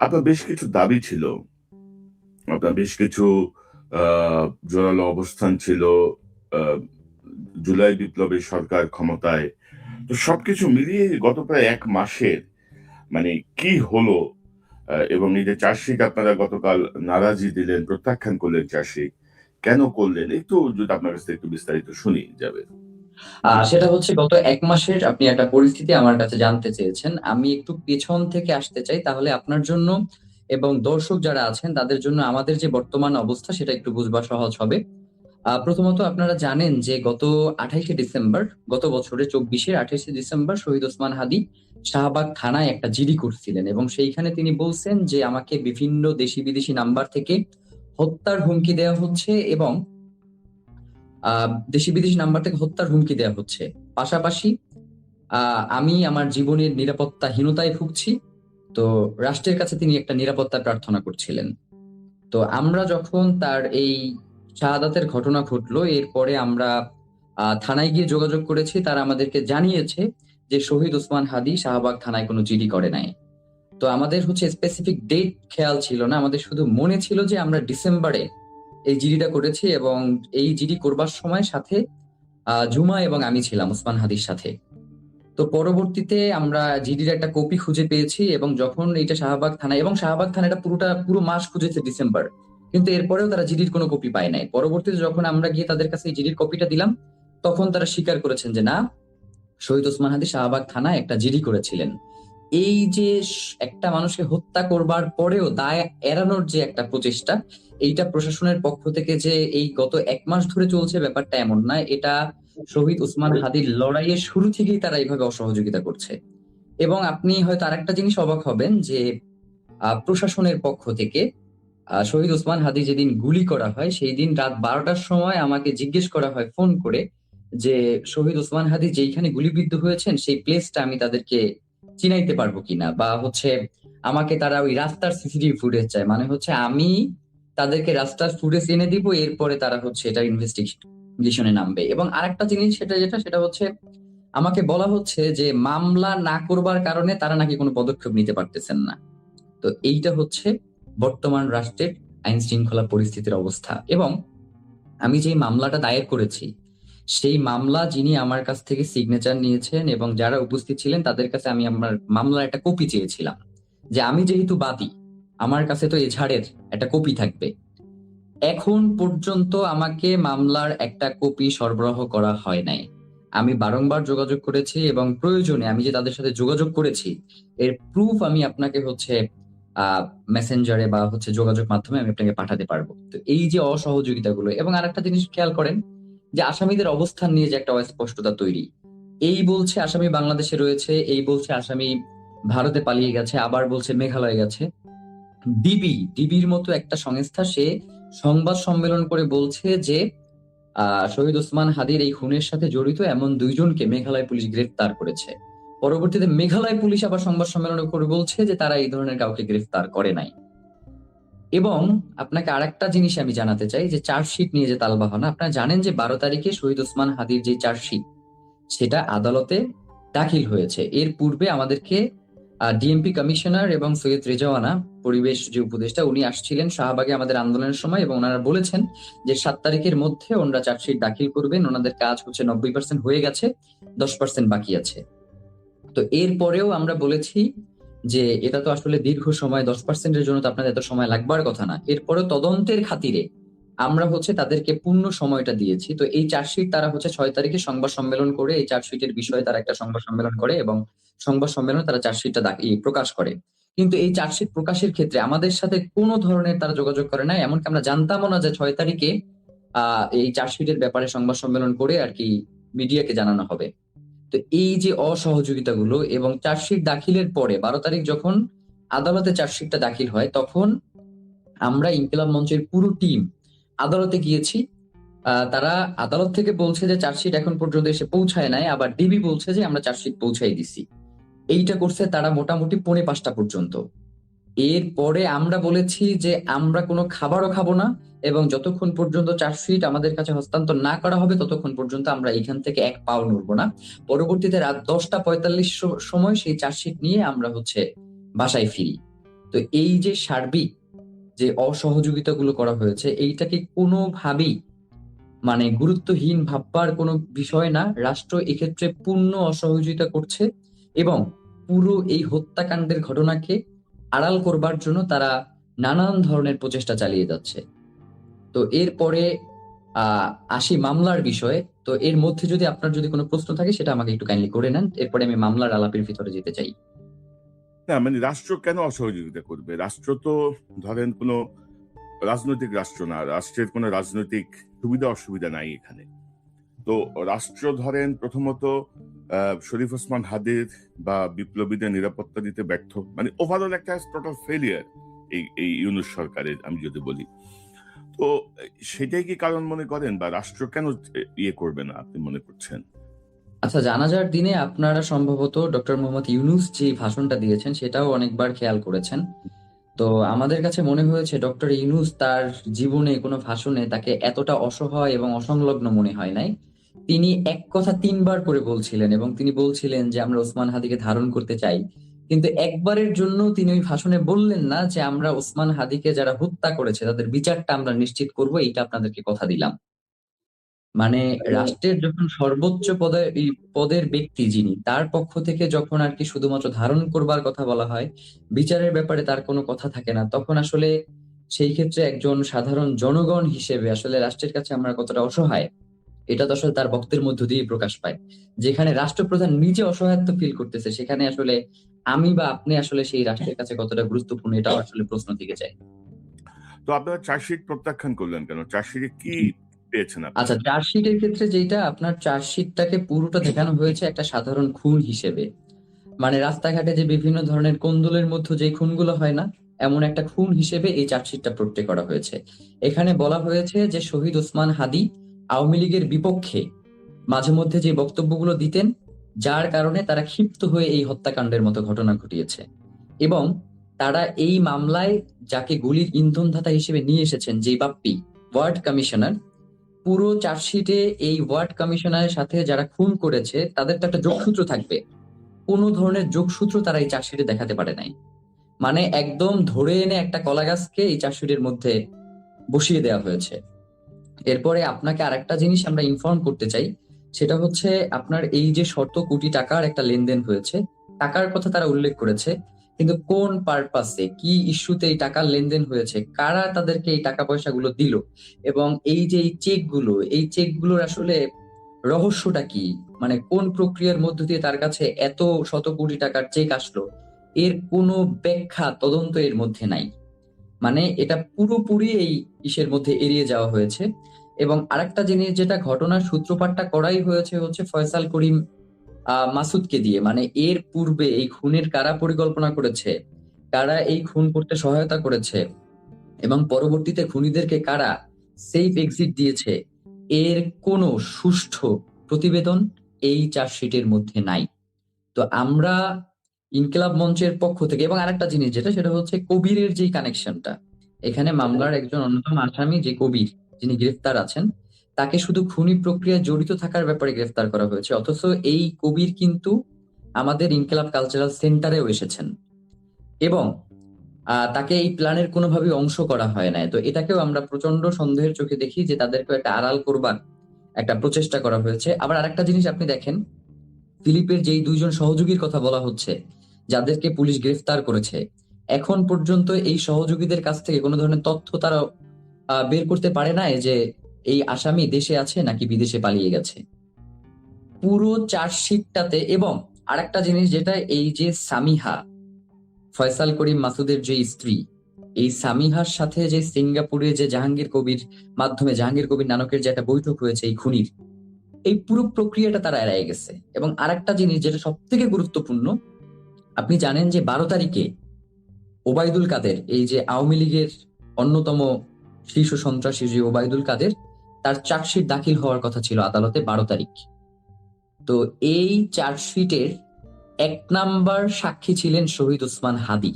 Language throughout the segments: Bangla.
আপনার বেশ কিছু দাবি ছিল। আপনার বেশ কিছু আ জোরালো অবস্থান ছিল। আ জুলাই বিপ্লবে সরকার ক্ষমতায়। তো সবকিছু মিলিয়ে গত প্রায় ১ মাসের মানে কি হলো? এবং এই যে চার্জশিট আপনারা গতকাল নারাজি দিলেন, প্রত্যাখ্যান করলেন চার্জশিট। কেন করলেন? একটু যদি আপনার কাছ থেকে একটু বিস্তারিত শুনি যাবে। সেটা হচ্ছে গত ১ মাসের আপনি একটা পরিস্থিতি আমার কাছে জানতে চেয়েছেন। আমি একটু পেছন থেকে আসতে চাই, তাহলে আপনার জন্য এবং দর্শক যারা আছেন তাদের জন্য আমাদের যে বর্তমান অবস্থা সেটা একটু বুঝবা সহজ হবে। প্রথমত আপনারা জানেন যে গত ২৮শে ডিসেম্বর, গত বছরের ২৪-এর ২৮শে ডিসেম্বর শহীদ ওসমান হাদি শাহবাগ থানায় একটা জিডি করছিলেন এবং সেইখানে তিনি বলছেন যে আমাকে বিভিন্ন দেশি-বিদেশি নাম্বার থেকে হত্যার হুমকি দেয়া হচ্ছে এবং আ দেশি-বিদেশি নাম্বার থেকে হত্যার হুমকি দেয়া হচ্ছে। পাশাপাশি আমি আমার জীবনের নিরাপত্তাহীনতায় ভুগছি। তো রাষ্ট্রের কাছে তিনি একটা নিরাপত্তা প্রার্থনা করছিলেন। তো আমরা যখন তার এই শাহাদাতের ঘটনা ঘটলো, এরপরে আমরা থানায় গিয়ে যোগাযোগ করেছি। তারা আমাদেরকে জানিয়েছে যে শহীদ ওসমান হাদি শাহবাগ থানায় কোনো জিডি করে নাই। তো আমাদের হচ্ছে স্পেসিফিক ডেট খেয়াল ছিল না। আমাদের শুধু মনে ছিল যে আমরা ডিসেম্বরে এই জিডিটা করেছি এবং এই জিডি করবার সময় সাথে ঝুমা এবং আমি ছিলাম ওসমান হাদির সাথে। তো পরবর্তীতে আমরা জিডির একটা কপি খুঁজে পেয়েছি এবং যখন এটা শাহবাগ থানায় এবং শাহবাগ থানা এটা পুরো মাস খুঁজেছে ডিসেম্বর। কিন্তু এরপরেও তারা জিডির কোনো কপি পায় নাই। পরবর্তীতে যখন আমরা গিয়ে তাদের কাছে এই জিডির কপিটা দিলাম, তখন তারা স্বীকার করেছেন যে না, শহীদ ওসমান হাদি শাহবাগ থানায় একটা জিডি করেছিলেন। এই যে একটা মানুষকে হত্যা করবার পরেও দায় এড়ানোর যে একটা প্রচেষ্টা, এইটা প্রশাসনের পক্ষ থেকে যে এই গত ১ মাস ধরে চলছে ব্যাপারটা এমন না। এটা শহীদ ওসমান হাদির লড়াইয়ের শুরু থেকেই তারা এভাবে অসহযোগিতা করছে। এবং আপনি হয়তো আরেকটা জিনিস অবাক হবেন যে প্রশাসনের পক্ষ থেকে শহীদ ওসমান হাদি যেদিন গুলি করা হয় সেই দিন রাত ১২টার সময় আমাকে জিজ্ঞেস করা হয় ফোন করে যে শহীদ ওসমান হাদি যেইখানে গুলিবিদ্ধ হয়েছেন সেই প্লেসটা আমি তাদেরকে চিনাইতে পারবো কিনা, বা হচ্ছে আমাকে তারা ওই রাস্তার সিসিটিভি ফুটেজ চায়, মানে হচ্ছে আমি তাদেরকে রাস্তার ফুটেজ এনে দিব, এরপরে তারা হচ্ছে এটা ইনভেস্টিগেশনে নামবে। এবং আরেকটা জিনিস সেটা হচ্ছে আমাকে বলা হচ্ছে যে মামলা না করবার কারণে তারা নাকি কোনো পদক্ষেপ নিতে পারতেছেন না। তো এইটা হচ্ছে বর্তমান রাষ্ট্রের আইন শৃঙ্খলা পরিস্থিতির অবস্থা। এবং আমি যেই মামলাটা দায়ের করেছি সেই মামলা যিনি আমার কাছ থেকে সিগনেচার নিয়েছেন এবং যারা উপস্থিত ছিলেন তাদের কাছে আমি আমার মামলার একটা কপি চেয়েছিলাম, যে আমি যেহেতু বাদী আমার কাছে তো এজাহারের একটা কপি থাকবে। এখন পর্যন্ত আমাকে মামলার একটা কপি সরবরাহ করা হয় নাই। আমি বারংবার যোগাযোগ করেছি এবং প্রয়োজনে আমি যে তাদের সাথে যোগাযোগ করেছি এর প্রুফ আমি আপনাকে হচ্ছে আহ মেসেঞ্জারে বা হচ্ছে যোগাযোগ মাধ্যমে আমি আপনাকে পাঠাতে পারবো। তো এই যে অসহযোগিতাগুলো, এবং আরেকটা জিনিস খেয়াল করেন যে আসামিদের অবস্থান নিয়ে যে একটা অস্পষ্টতা তৈরি, এই বলছে আসামি বাংলাদেশে রয়েছে, এই বলছে আসামি ভারতে পালিয়ে গেছে, আবার বলছে মেঘালয়ে গেছে। ডিবির মতো একটা সংস্থা সে সংবাদ সম্মেলন করে বলছে যে শহীদ ওসমান হাদির এই খুনের সাথে জড়িত এমন ২ জনকে মেঘালয় পুলিশ গ্রেফতার করেছে। পরবর্তীতে মেঘালয় পুলিশ আবার সংবাদ সম্মেলন করে বলছে যে তারা এই ধরনের কাউকে গ্রেফতার করে নাই। এবং আপনাকে আরেকটা জিনিস আমি জানাতে চাই যে চার্জশিট নিয়ে যে তালবাহানা, আপনারা জানেন যে ১২ তারিখে শহীদ ওসমান হাদির যে চার্জশিট সেটা আদালতে দাখিল হয়েছে। এর পূর্বে আমাদেরকে ডিএমপি কমিশনার এবং সৈয়দ রেজওয়ানা, পরিবেশ যে উপদেষ্টা, উনি আসছিলেন শাহবাগে আমাদের আন্দোলনের সময় এবং ওনারা বলেছেন যে ৭ তারিখের মধ্যে ওনারা চার্জশিট দাখিল করবেন। ওনাদের কাজ হচ্ছে ৯০% হয়ে গেছে, ১০% বাকি আছে। তো এরপরেও আমরা বলেছি যে এটা তো আসলে দীর্ঘ সময়, ১০%-এর জন্য তো আপনাদের এত সময় লাগবার কথা না। এরপরেও তদন্তের খাতিরে আমরা হচ্ছে তাদেরকে পূর্ণ সময়টা দিয়েছি। তো এই চার্জশিট তারা হচ্ছে ৬ তারিখে সংবাদ সম্মেলন করে এই চার্জশিটের বিষয়ে তারা একটা সংবাদ সম্মেলন করে এবং সংবাদ সম্মেলনে তারা চার্জশিটটা প্রকাশ করে। কিন্তু এই চার্জশিট প্রকাশের ক্ষেত্রে আমাদের সাথে কোনো ধরনের তারা যোগাযোগ করে নাই। এমনকি আমরা জানতামও না যে ৬ তারিখে এই চার্জশিটের ব্যাপারে সংবাদ সম্মেলন করে আরকি মিডিয়াকে জানানো হবে। তো এই যে অসহযোগিতাগুলো, এবং চার্জশিট দাখিলের পরে ১২ তারিখ যখন আদালতে চার্জশিটটা দাখিল হয় তখন আমরা ইনকিলাব মঞ্চের পুরো টিম আদালতে গিয়েছি। তারা আদালত থেকে বলছে যে চার্জশিট এখন পর্যন্ত এসে পৌঁছায় নাই, আবার ডিবি বলছে যে আমরা চার্জশিট পৌঁছাই দিছি। এইটা করছে তারা মোটামুটি ৪:৫টা পর্যন্ত। এরপরে আমরা বলেছি যে আমরা কোনো খাবারও খাবো না এবং যতক্ষণ পর্যন্ত চার্জশিট আমাদের কাছে হস্তান্তর না করা হবে ততক্ষণ পর্যন্ত আমরা এখান থেকে এক পাও নড়বো না। পরবর্তীতে রাত ১০টা ৪৫ সময় সেই চার্জশিট নিয়ে আমরা হচ্ছে বাসায় ফিরি। তো এই যে সার্বিক যে অসহযোগিতাগুলো করা হয়েছে, এইটাকে কোনোভাবেই মানে গুরুত্বহীন ভাববার কোনো বিষয় না। রাষ্ট্র এক্ষেত্রে পূর্ণ অসহযোগিতা করছে এবং পুরো এই হত্যাকাণ্ডের ঘটনাকে আড়াল করবার জন্য তারা নানান ধরনের প্রচেষ্টা চালিয়ে যাচ্ছে। তো এরপরে আহ আসি মামলার বিষয়ে। তো এর মধ্যে যদি আপনার যদি কোনো প্রশ্ন থাকে সেটা আমাকে একটু কাইন্ডলি করে নেন, এরপরে আমি মামলার আলাপের ভিতরে যেতে চাই। না মানে রাষ্ট্র কেন অসহযোগিতা করবে? রাষ্ট্র তো ধরেন কোনো রাজনৈতিক রাষ্ট্র না, রাষ্ট্রের কোনো রাজনৈতিক সুবিধা অসুবিধা নাই এখানে। তো রাষ্ট্র ধরেন প্রথমত শরীফ ওসমান হাদির বা বিপ্লবীদের নিরাপত্তা দিতে ব্যর্থ, মানে ওভারঅল একটা টোটাল ফেলিয়ার এই ইউনূস সরকারের, আমি যদি বলি। তো সেটাই কি কারণ মনে করেন, বা রাষ্ট্র কেন ইয়ে করবে না আপনি মনে করছেন? আচ্ছা, জানাজার দিনে আপনারা সম্ভবত ডক্টর মোহাম্মদ ইউনূস যে ভাষণটা দিয়েছেন সেটাও অনেকবার খেয়াল করেছেন। তো আমাদের কাছে মনে হয়েছে ডক্টর ইউনূস তার জীবনে কোনো ভাষণে তাকে এতটা অসহায় এবং অসংলগ্ন মনে হয় নাই। তিনি এক কথা তিনবার করে বলছিলেন এবং তিনি বলছিলেন যে আমরা ওসমান হাদিকে ধারণ করতে চাই, কিন্তু একবারের জন্য তিনি ওই ভাষণে বললেন না যে আমরা ওসমান হাদিকে যারা হত্যা করেছে তাদের বিচারটা আমরা নিশ্চিত করব, এইটা আপনাদেরকে কথা দিলাম। মানে রাষ্ট্রের যখন সর্বোচ্চ পদে এই পদের ব্যক্তি যিনি, তার পক্ষ থেকে যখন আর কি শুধুমাত্র ধারণ করবার কথা বলা হয়, বিচারের ব্যাপারে তার কোনো কথা থাকে না, তখন আসলে সেই ক্ষেত্রে একজন সাধারণ জনগণ হিসেবে আসলে রাষ্ট্রের কাছে আমরা কতটা অসহায়, এটা তো আসলে তার বক্তব্যের মধ্য দিয়ে প্রকাশ পায়। যেখানে রাষ্ট্রপ্রধান নিজে অসহায়ত্ব ফিল করতেছে, সেখানে আসলে আমি বা আপনি আসলে সেই রাষ্ট্রের কাছে কতটা গুরুত্বপূর্ণ, এটাও আসলে প্রশ্ন থেকে যায়। তো আপনারা চার্জশিট প্রত্যাখ্যান করলেন কেন? চার্জশিটে কি পেয়েছেন আচ্ছা, আপনারা? চার্জশিটের ক্ষেত্রে যেটা আপনার চার্জশিটটাকে পুরোটা দেখানো হয়েছে একটা সাধারণ খুন হিসেবে। মানে রাস্তাঘাটে যে বিভিন্ন ধরনের কোন্দলের মধ্যে যে খুনগুলো হয় না, এমন একটা খুন হিসেবে এই চার্জশিটটা প্রত্যয় করা হয়েছে। এখানে বলা হয়েছে যে শহীদ ওসমান হাদি আওয়ামী লীগের বিপক্ষে মাঝে মধ্যে যে বক্তব্যগুলো দিতেন, যার কারণে তারা ক্ষিপ্ত হয়ে এই হত্যাকাণ্ডের মতো ঘটনা ঘটিয়েছে। এবং তারা এই মামলায় যাকে গুলির ইন্ধনদাতা হিসেবে নিয়ে এসেছেন, যে বাপ্পি ওয়ার্ড কমিশনার, পুরো চার্জশিটে এই ওয়ার্ড কমিশনারের সাথে যারা খুন করেছে তাদের তো একটা যোগসূত্র থাকবে, কোনো ধরনের যোগসূত্র তারা এই চার্জশিটে দেখাতে পারে নাই। মানে একদম ধরে এনে একটা কলা গাছকে এই চার্জশিটের মধ্যে বসিয়ে দেওয়া হয়েছে। এরপরে আপনাকে আরেকটা জিনিস আমরা ইনফর্ম করতে চাই, সেটা হচ্ছে আপনার এই যে শত কোটি টাকার একটা লেনদেন হয়েছে, টাকার কথা তারা উল্লেখ করেছে, কিন্তু কোন পারপাসে কি ইস্যুতে এই টাকার লেনদেন হয়েছে, কারা তাদেরকে এই টাকা পয়সাগুলো দিল, এবং এই যে এই চেকগুলোর আসলে রহস্যটা কি, মানে কোন প্রক্রিয়ার মধ্য দিয়ে তার কাছে এত শত কোটি টাকার চেক আসলো, এর কোনো ব্যাখ্যা তদন্ত এর মধ্যে নাই। মানে এটা পুরোপুরি এই ইসের মধ্যে এড়িয়ে যাওয়া হয়েছে। এবং আরেকটা জিনিস, যেটা ঘটনার সূত্রপাতটা করাই হয়েছে হচ্ছে ফয়সাল করিম মাসুদকে দিয়ে। মানে এর পূর্বে এই খুনের কারা পরিকল্পনা করেছে, কারা এই খুন করতে সহায়তা করেছে, এবং পরবর্তীতে খুনিদেরকে কারা সেফ এক্সিট দিয়েছে, এর কোনো সুষ্ঠু প্রতিবেদন এই চার্জশিটের মধ্যে নাই। তো আমরা ইনকিলাব মঞ্চের পক্ষ থেকে, এবং আরেকটা জিনিস যেটা, সেটা হচ্ছে কবিরের যে কানেকশনটা, এখানে মামলার একজন অন্যতম আসামি যে কবির, যিনি গ্রেফতার আছেন, তাকে শুধু খুনি প্রক্রিয়ায় জড়িত থাকার ব্যাপারে গ্রেফতার করা হয়েছে, অথচ এই কবির কিন্তু আমাদের ইনকিলাব কালচারাল সেন্টারেও এসেছেন এবং তাকে এই প্ল্যানের কোনোভাবেই অংশ করা হয় নাই। তো এটাকেও আমরা প্রচন্ড সন্দেহের চোখে দেখি যে তাদেরকে একটা আড়াল করবার একটা প্রচেষ্টা করা হয়েছে। আবার আরেকটা জিনিস আপনি দেখেন, ফিলিপের যেই দুইজন সহযোগীর কথা বলা হচ্ছে, যাদেরকে পুলিশ গ্রেফতার করেছে, এখন পর্যন্ত এই সহযোগীদের কাছ থেকে কোনো ধরনের তথ্য তারা বের করতে পারে না যে এই আসামি দেশে আছে নাকি বিদেশে পালিয়ে গেছে। পুরো চার্জশিটটাতে, এবং আরেকটা জিনিস যেটা, এই যে সামিহা, ফয়সাল করিম মাসুদের যে স্ত্রী, এই সামিহার সাথে যে সিঙ্গাপুরে যে জাহাঙ্গীর কবির মাধ্যমে জাহাঙ্গীর কবির নানকের যে একটা বৈঠক হয়েছে এই খুনির, এই পুরো প্রক্রিয়াটা তারা এড়িয়ে গেছে। এবং আরেকটা জিনিস যেটা সব থেকে গুরুত্বপূর্ণ, আপনি জানেন যে 12 তারিখে ওবায়দুল কাদের, এই যে আওয়ামী লীগের অন্যতম শীর্ষ সন্ত্রাসী যে ওবায়দুল কাদের, তার চার্জশিট দাখিল হওয়ার কথা ছিল আদালতে 12 তারিখ। তো এই চার্জশিটের 1 নাম্বার সাক্ষী ছিলেন শহীদ ওসমান হাদি।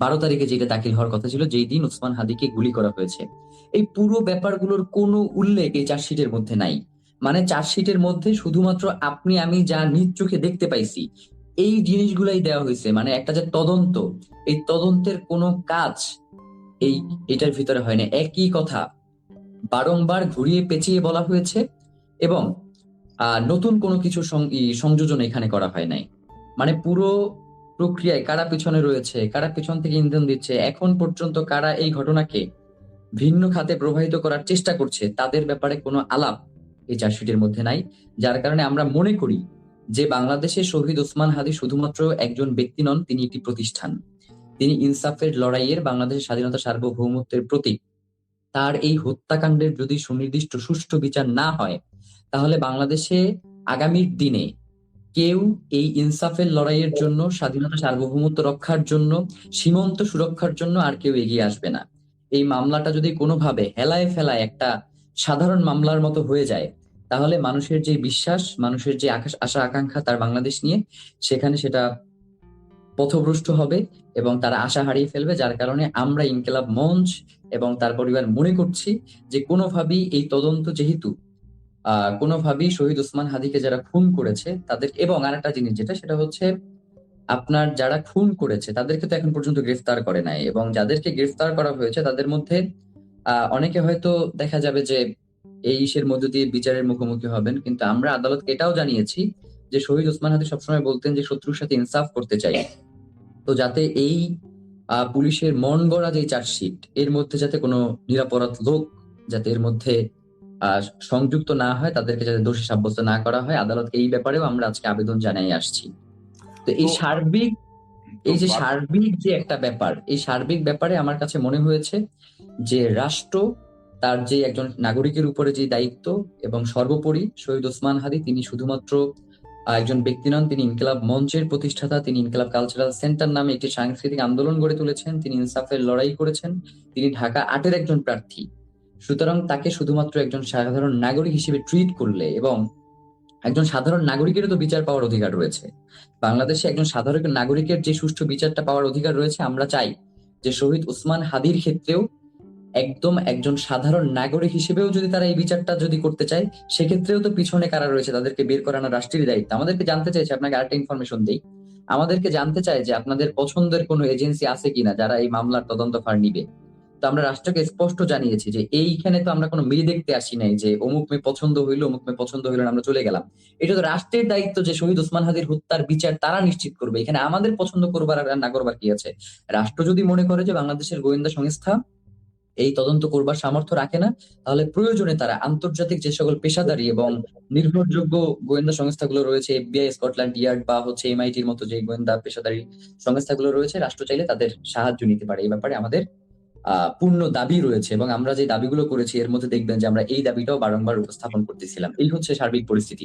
12 তারিখে যেটা দাখিল হওয়ার কথা ছিল, যেই দিন ওসমান হাদিকে গুলি করা হয়েছে, এই পুরো ব্যাপারগুলোর কোনো উল্লেখ এই চার্জশিটের মধ্যে নাই। মানে চার্জশিটের মধ্যে শুধুমাত্র আপনি আমি যা নিজ চোখে দেখতে পাইছি, এই জিনিসগুলাই দেওয়া হয়েছে, মানে একটা যে তদন্ত, এই তদন্তের কোনো কাজ এই এটার ভিতরে হয় না। একই কথা বারংবার ঘুরিয়ে পেঁচিয়ে বলা হয়েছে এবং নতুন কোনো কিছু সংযোজন এখানে করা হয় নাই। মানে পুরো প্রক্রিয়ায় কারা পিছনে রয়েছে, কারা পিছন থেকে ইন্ধন দিচ্ছে, এখন পর্যন্ত কারা এই ঘটনাকে ভিন্ন খাতে প্রবাহিত করার চেষ্টা করছে, তাদের ব্যাপারে কোনো আলাপ এই চার্জশিটের মধ্যে নাই। যার কারণে আমরা মনে করি যে বাংলাদেশে শহীদ ওসমান হাদী শুধুমাত্র একজন ব্যক্তি নন, তিনি একটি প্রতিষ্ঠান। তিনি ইনসাফের লড়াইয়ের, বাংলাদেশের স্বাধীনতা সার্বভৌমত্বের প্রতীক। তার এই হত্যাকাণ্ডের যদি সুনির্দিষ্ট সুষ্ঠু বিচার না হয়, তাহলে বাংলাদেশে আগামীর দিনে কেউ এই ইনসাফের লড়াইয়ের জন্য, স্বাধীনতা সার্বভৌমত্ব রক্ষার জন্য, সীমান্ত সুরক্ষার জন্য আর কেউ এগিয়ে আসবে না। এই মামলাটা যদি কোনোভাবে হেলায় ফেলায় একটা সাধারণ মামলার মতো হয়ে যায়, তাহলে মানুষের যে বিশ্বাস, মানুষের যে আশা আকাঙ্ক্ষা তার বাংলাদেশ নিয়ে, সেখানে সেটা পথভ্রষ্ট হবে এবং তারা আশা হারিয়ে ফেলবে। যার কারণে আমরা ইনকিলাব মঞ্চ এবং তার পরিবার মনে করছি যে কোনোভাবেই এই তদন্ত, যেহেতু কোনোভাবেই শহীদ ওসমান হাদীকে যারা খুন করেছে তাদের, এবং আরেকটা জিনিস যেটা, সেটা হচ্ছে আপনার যারা খুন করেছে তাদেরকে তো এখন পর্যন্ত গ্রেফতার করে নাই, এবং যাদেরকে গ্রেফতার করা হয়েছে তাদের মধ্যে অনেকে হয়তো দেখা যাবে যে এই ইসের মধ্য দিয়ে বিচারের মুখোমুখি হবেন, কিন্তু আমরা আদালতকে এটাও জানিয়েছি যে শহীদ ওসমান হাদী সবসময় বলতেন যে শত্রুর সাথে ইনসাফ করতে চাই। তো যাতে এই পুলিশের মন গড়া যে চার্জশিট, এর মধ্যে যাতে কোনো নিরপরাধ লোক যাতে এর মধ্যে সংযুক্ত না হয়, তাদেরকে যাতে দোষী সাব্যস্ত না করা হয়, আদালতকে এই ব্যাপারেও আমরা আজকে আবেদন জানাই আসছি। তো এই তো সার্বিক, তো এই যে বা- সার্বিক যে একটা ব্যাপার, এই সার্বিক ব্যাপারে আমার কাছে মনে হয়েছে যে রাষ্ট্র তার যে একজন নাগরিকের উপরে যে দায়িত্ব, এবং সর্বোপরি শহীদ ওসমান হাদী তিনি শুধুমাত্র একজন ব্যক্তি নন, তিনি ইনকিলাব মঞ্চের প্রতিষ্ঠাতা, তিনি ইনকিলাব কালচারাল সেন্টার নামে একটি সাংস্কৃতিক আন্দোলন গড়ে তুলেছেন, তিনি ইনসাফের লড়াই করেছেন, তিনি ঢাকা ৮-এর একজন প্রার্থী। সুতরাং তাকে শুধুমাত্র একজন সাধারণ নাগরিক হিসেবে ট্রিট করলে, এবং একজন সাধারণ নাগরিকেরও তো বিচার পাওয়ার অধিকার রয়েছে, বাংলাদেশে একজন সাধারণ নাগরিকের যে সুষ্ঠু বিচারটা পাওয়ার অধিকার রয়েছে, আমরা চাই যে শহীদ ওসমান হাদীর ক্ষেত্রেও একদম একজন সাধারণ নাগরিক হিসেবেও যদি তারা এই বিচারটা যদি করতে চায়, সেক্ষেত্রেও তো পিছনে কারা রয়েছে তাদেরকে বের করানো রাষ্ট্রেরই দায়িত্ব। আমাদেরকে জানতে চাইছে, আপনাকে আরেকটা ইনফরমেশন দিই, আমাদেরকে জানতে চায় যে আপনাদের পছন্দের কোনো এজেন্সি আছে কিনা যারা এই মামলার তদন্তভার নিবে। তো আমরা রাষ্ট্রকে স্পষ্ট জানিয়েছি যে এইখানে তো আমরা কোনো মেয়ে দেখতে আসি নাই যে অমুক মেয়ে পছন্দ হইলো, অমুক মেয়ে পছন্দ হইলো না, আমরা চলে গেলাম। এটা তো রাষ্ট্রের দায়িত্ব যে শহীদ ওসমান হাদীর হত্যার বিচার তারা নিশ্চিত করবে। এখানে আমাদের পছন্দ করবার আর না করবার কি আছে? রাষ্ট্র যদি মনে করে যে বাংলাদেশের গোয়েন্দা সংস্থা এই তদন্ত করবার সামর্থ্য রাখে না, তাহলে প্রয়োজনে তারা আন্তর্জাতিক যে সকল পেশাদারী এবং নির্ভরযোগ্য গোয়েন্দা সংস্থাগুলো রয়েছে, এফবিআই, স্কটল্যান্ড ইয়ার্ড বা হচ্ছে এমআইটির মতো যে গোয়েন্দা পেশাদারী সংস্থাগুলো রয়েছে, রাষ্ট্র চাইলে তাদের সাহায্য নিতে পারে। এই ব্যাপারে আমাদের পূর্ণ দাবি রয়েছে, এবং আমরা যে দাবিগুলো করেছি এর মধ্যে দেখবেন যে আমরা এই দাবিটাও বারংবার উপস্থাপন করতেছিলাম। এই হচ্ছে সার্বিক পরিস্থিতি।